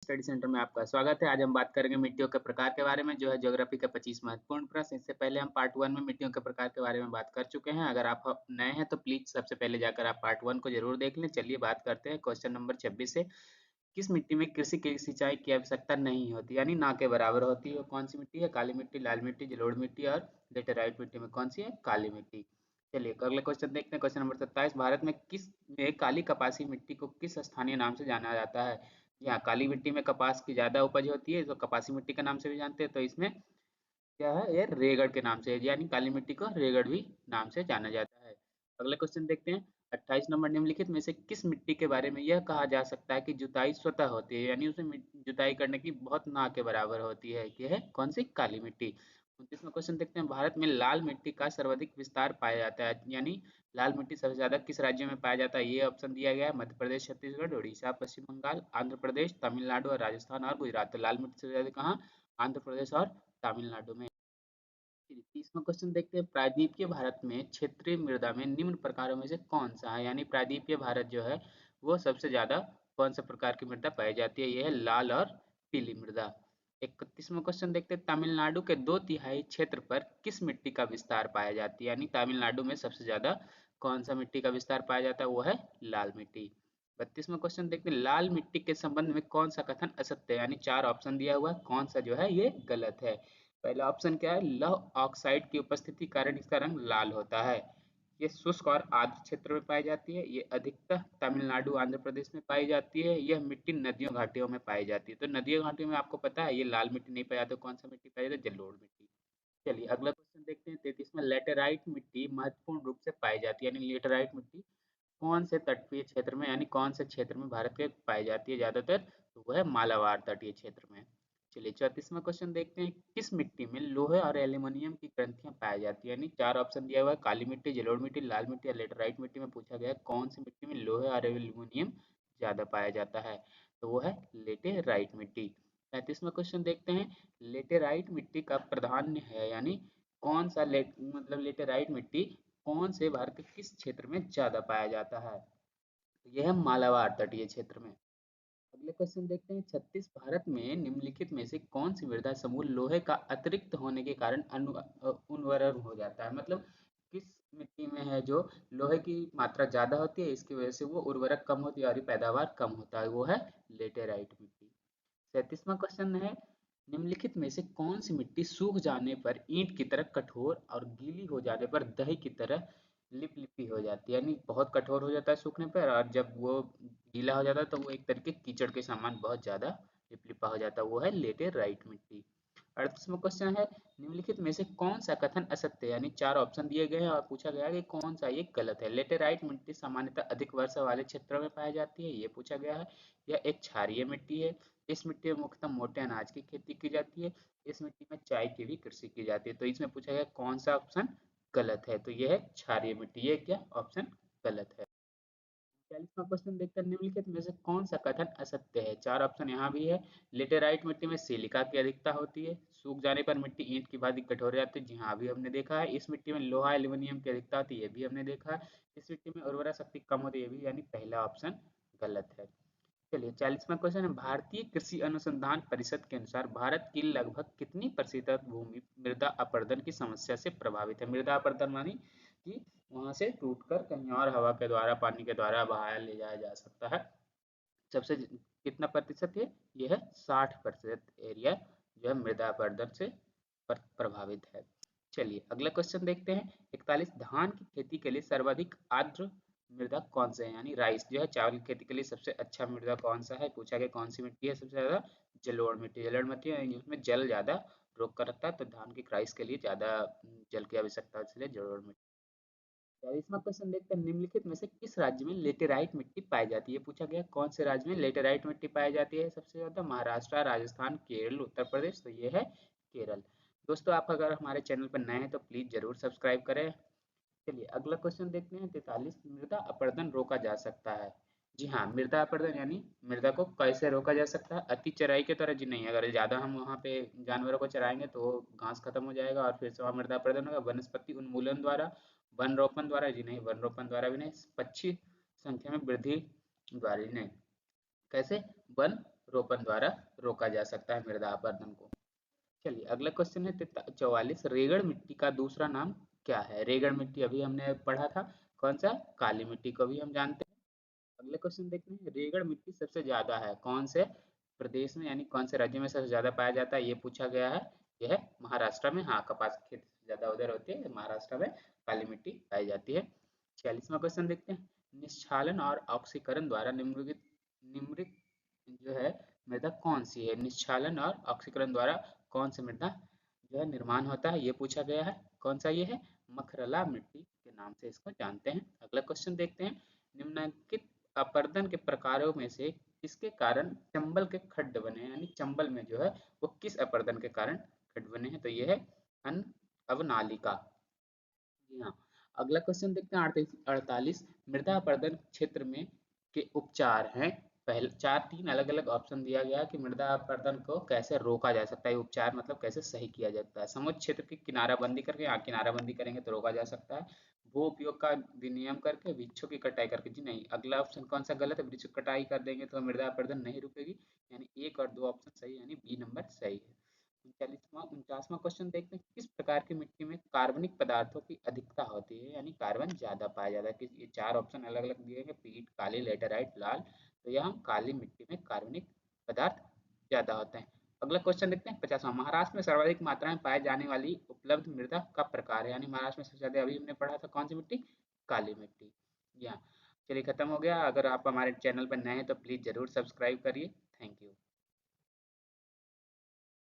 Study centre में आपका स्वागत है। आज हम बात करेंगे मिट्टियों के प्रकार के बारे में, जो है ज्योग्राफी के 25 महत्वपूर्ण प्रश्न। इससे पहले हम पार्ट 1 में मिट्टियों के प्रकार के बारे में बात कर चुके हैं। अगर आप नए हैं तो प्लीज सबसे पहले जाकर आप पार्ट 1 को जरूर देख लें। चलिए बात करते हैं क्वेश्चन नंबर 26 से। किस मिट्टी में कृषि की सिंचाई की आवश्यकता नहीं होती, यानी ना के बराबर होती है? वो कौन सी मिट्टी है? काली मिट्टी, लाल मिट्टी, जलोढ़ मिट्टी और लेटेराइट मिट्टी में कौन सी है? काली मिट्टी। चलिए अगले क्वेश्चन देखते हैं। क्वेश्चन नंबर 27, भारत में किस में काली कपासी मिट्टी को किस स्थानीय नाम से जाना जाता है? यहाँ काली मिट्टी में कपास की ज्यादा उपज होती है, तो कपासी मिट्टी के नाम से भी जानते हैं। तो इसमें क्या है, ये रेगड़ के नाम से, यानी काली मिट्टी को रेगड़ भी नाम से जाना जाता है। अगला क्वेश्चन देखते हैं। 28 नंबर, निम्नलिखित में से किस मिट्टी के बारे में यह कहा जा सकता है कि जुताई स्वतः होती है, यानी उसमें जुताई करने की बहुत ना के बराबर होती है? यह है कौन सी? काली मिट्टी। 29वां क्वेश्चन देखते हैं। भारत में लाल मिट्टी का सर्वाधिक विस्तार पाया जाता है, यानी लाल मिट्टी सबसे ज्यादा किस राज्य में पाया जाता है? ये ऑप्शन दिया गया है। मध्य प्रदेश, छत्तीसगढ़, उड़ीसा, पश्चिम बंगाल, आंध्र प्रदेश, तमिलनाडु और राजस्थान और गुजरात। तो लाल मिट्टी सबसे ज्यादा कहाँ? आंध्र प्रदेश और तमिलनाडु में। 30वां क्वेश्चन देखते हैं। प्रायद्वीपीय भारत में क्षेत्रीय मृदा में निम्न प्रकारों में से कौन सा है? यानी प्रायद्वीपीय भारत जो है वो सबसे ज्यादा कौन सा प्रकार की मृदा पाई जाती है? यह है लाल और पीली मृदा। 31वां क्वेश्चन देखते हैं। तमिलनाडु के 2/3 क्षेत्र पर किस मिट्टी का विस्तार पाया जाती है? यानी तमिलनाडु में सबसे ज्यादा कौन सा मिट्टी का विस्तार पाया जाता है? वो है लाल मिट्टी। 32वां क्वेश्चन देखते हैं। लाल मिट्टी के संबंध में कौन सा कथन असत्य है? यानी 4 ऑप्शन दिया हुआ है, कौन सा जो है ये गलत है? पहला ऑप्शन क्या है? लौह ऑक्साइड की उपस्थिति के कारण इसका रंग लाल होता है। ये शुष्क और आर्द्र क्षेत्र में पाई जाती है। ये अधिकतर तमिलनाडु, आंध्र प्रदेश में पाई जाती है। यह मिट्टी नदियों घाटियों में पाई जाती है। तो नदियों घाटियों में आपको पता है ये लाल मिट्टी नहीं पाई जाती। कौन सा मिट्टी पाई जाती है? जलोढ़ मिट्टी। चलिए अगला क्वेश्चन देखते हैं। 33 में, लेटेराइट मिट्टी महत्वपूर्ण रूप से पाई जाती है, यानी लेटेराइट मिट्टी कौन से तटीय क्षेत्र में, यानी कौन से क्षेत्र में भारत के पाई जाती है ज्यादातर? तो वह है मालाबार तटीय क्षेत्र में। चलिए 34वां क्वेश्चन देखते हैं। किस मिट्टी में लोहे और एल्यूमिनियम की ग्रंथियां पाई जाती है? यानी 4 ऑप्शन दिया हुआ है, काली मिट्टी, जलोढ़ मिट्टी, लाल मिट्टी या लेटराइट मिट्टी में पूछा गया है कौन सी मिट्टी में लोहे और एल्यूमिनियम ज्यादा पाया जाता है? तो वो है लेटेराइट मिट्टी। 35वां क्वेश्चन देखते हैं। लेटेराइट मिट्टी का प्राधान्य है, यानी कौन सा लेटेराइट मिट्टी कौन से भारत के किस क्षेत्र में ज्यादा पाया जाता है? तो यह है मालाबार तटीय क्षेत्र में। अगले क्वेश्चन देखते हैं। 36, भारत में निम्नलिखित में से कौन सी मृदा समूह लोहे का अतिरिक्त होने के कारण उर्वर हो जाता है? मतलब किस मिट्टी में है जो लोहे की मात्रा ज्यादा होती है, इसकी वजह से वो उर्वरक कम होती है और पैदावार कम होता है? वो है लेटेराइट मिट्टी। 37वां क्वेश्चन है। निम्नलिखित में से कौन सी मिट्टी सूख जाने पर ईंट की तरह कठोर और गीली हो जाने पर दही की तरह लिपलिपी हो जाती है? यानी बहुत कठोर हो जाता है सूखने पर, और जब वो गीला हो जाता है तो वो एक तरीके कीचड़ के समान बहुत ज्यादा लिपलिपा हो जाता है। वो है लेटेराइट मिट्टी। 38वां क्वेश्चन है। निम्नलिखित में से कौन सा कथन असत्य है? यानी 4 ऑप्शन दिए गए हैं और पूछा गया है कि कौन सा ये गलत है? लेटेराइट मिट्टी सामान्यतः अधिक वर्षा वाले क्षेत्रों में पाई जाती है, ये पूछा गया है। यह एक क्षारीय मिट्टी है। इस मिट्टी में मुख्यतः मोटे अनाज की खेती की जाती है। इस मिट्टी में चाय की भी कृषि की जाती है। तो इसमें पूछा गया कौन सा ऑप्शन गलत है? तो यह है क्षारीय मिट्टी। ये क्या ऑप्शन गलत है? 40वां क्वेश्चन देखकर निम्नलिखित में से कौन सा कथन असत्य है? 4 ऑप्शन यहाँ भी है। लेटेराइट मिट्टी में सिलिका की अधिकता होती है। सूख जाने पर मिट्टी ईंट की भांति कठोर हो जाती है। जी हाँ, अभी हमने देखा है। इस मिट्टी में लोहा एल्यूमिनियम की अधिकता होती है, ये भी हमने देखा है। इस मिट्टी में उर्वरा शक्ति कम होती है, ये भी, यानी पहला ऑप्शन गलत है। चलिए 40वां क्वेश्चन है। भारतीय कृषि अनुसंधान परिषद के अनुसार भारत की लगभग कितनी प्रतिशत भूमि मृदा अपरदन की समस्या से प्रभावित है? मृदा अपरदन मानी कि वहां से टूटकर कहीं और हवा के द्वारा, पानी के द्वारा बहाया ले जाया जा सकता है। सबसे कितना प्रतिशत है? यह है 60% एरिया जो है मृदा अपरदन से प्रभावित है। चलिए अगला क्वेश्चन देखते हैं। 41, धान की खेती के लिए सर्वाधिक आर्द्र मृदा कौन सा है? यानी राइस जो है, चावल की खेती के लिए सबसे अच्छा मृदा कौन सा है? पूछा गया कौन सी मिट्टी है सबसे ज्यादा? जलोढ़ मिट्टी। जलोढ़ मिट्टी है, उसमें जल ज्यादा रोक कर रखता है, तो धान की राइस के लिए ज्यादा जल की आवश्यकता है, इसलिए जलोढ़ मिट्टी। 42वां क्वेश्चन देखते हैं। निम्नलिखित में से किस राज्य में लेटेराइट मिट्टी पाई जाती है? पूछा गया कौन से राज्य में लेटेराइट मिट्टी पाई जाती है सबसे ज्यादा? महाराष्ट्र, राजस्थान, केरल, उत्तर प्रदेश। तो ये है केरल। दोस्तों आप अगर हमारे चैनल पर नए हैं तो प्लीज जरूर सब्सक्राइब करें। चलिए अगला क्वेश्चन देखते हैं। 43, मृदा अपरदन रोका जा सकता है? जी हाँ, मृदा अपरदन यानी मृदा को कैसे रोका जा सकता है? अति चराई के तरह? जी नहीं, अगर ज्यादा हम वहाँ पे जानवरों को चराएंगे तो घास खत्म हो जाएगा और फिर से वहाँ मृदा अपरदन होगा। वनस्पति उन्मूलन द्वारा, वन रोपण द्वारा? जी नहीं, वन रोपण द्वारा भी नहीं। पक्षी संख्या में वृद्धि द्वारा? जी नहीं। कैसे? वन रोपण द्वारा रोका जा सकता है मृदा अपरदन को। चलिए अगला क्वेश्चन है 44, रेगड़ मिट्टी का दूसरा नाम क्या है? रेगड़ मिट्टी अभी हमने पढ़ा था, कौन सा? काली मिट्टी को भी हम जानते हैं। अगले क्वेश्चन देखते हैं, रेगड़ मिट्टी सबसे ज्यादा है कौन से प्रदेश में यानी कौन से राज्य में सबसे ज्यादा पाया जाता है, ये पूछा गया है। यह है महाराष्ट्र में, हाँ कपास की खेती ज्यादा उधर होती है, महाराष्ट्र में काली मिट्टी पाई जाती है। 46वां क्वेश्चन देखते हैं, निष्छालन और ऑक्सीकरण द्वारा निम्नलिखित निम्नलिखित जो है मृदा कौन सी है? निष्छालन और ऑक्सीकरण द्वारा कौन सी मृदा जो है निर्माण होता है, ये पूछा गया है। कौन सा ये है? मखरला मिट्टी के नाम से इसको जानते हैं। अगला क्वेश्चन देखते हैं, निम्नलिखित अपर्दन के प्रकारों में से किसके कारण चंबल के खड्ड बने हैं, यानी चंबल में जो है वो किस अपर्दन के कारण खड्ड बने हैं? तो ये है अन अवनालिका। जी हाँ। अगला क्वेश्चन देखते हैं 48, मृदा अपरदन क्षेत्र में के उपचार हैं। पहले चार तीन अलग अलग ऑप्शन दिया गया है कि मृदा अपरदन को कैसे रोका जा सकता है, उपचार मतलब कैसे सही किया जाता है। समुद्र क्षेत्र की किनाराबंदी करके, यहाँ किनाराबंदी करेंगे तो रोका जा सकता है। भू उपयोग का विनियम करके, वृक्षों की कटाई करके। जी नहीं, अगला ऑप्शन कौन सा गलत है? वृक्ष कटाई कर देंगे तो मृदा अपरदन नहीं रुकेगी, यानी एक और दो ऑप्शन सही, यानी बी नंबर सही है। 49वां क्वेश्चन देखते हैं, किस प्रकार की मिट्टी में कार्बनिक पदार्थों की अधिकता होती है, यानी कार्बन ज्यादा पाया जाता है? कि ये चार ऑप्शन अलग अलग दिए हैं, पीट, काली, लेटेराइट, लाल। तो यहाँ काली मिट्टी में कार्बनिक पदार्थ ज्यादा होते हैं। अगला क्वेश्चन देखते हैं 50वां, महाराष्ट्र में सर्वाधिक मात्रा में पाई जाने वाली उपलब्ध मृदा का प्रकार है, यानी महाराष्ट्र में सबसे ज्यादा अभी हमने पढ़ा था कौन सी मिट्टी? काली मिट्टी। यहाँ चलिए खत्म हो गया। अगर आप हमारे चैनल पर नए हैं तो प्लीज जरूर सब्सक्राइब करिए। Thank you.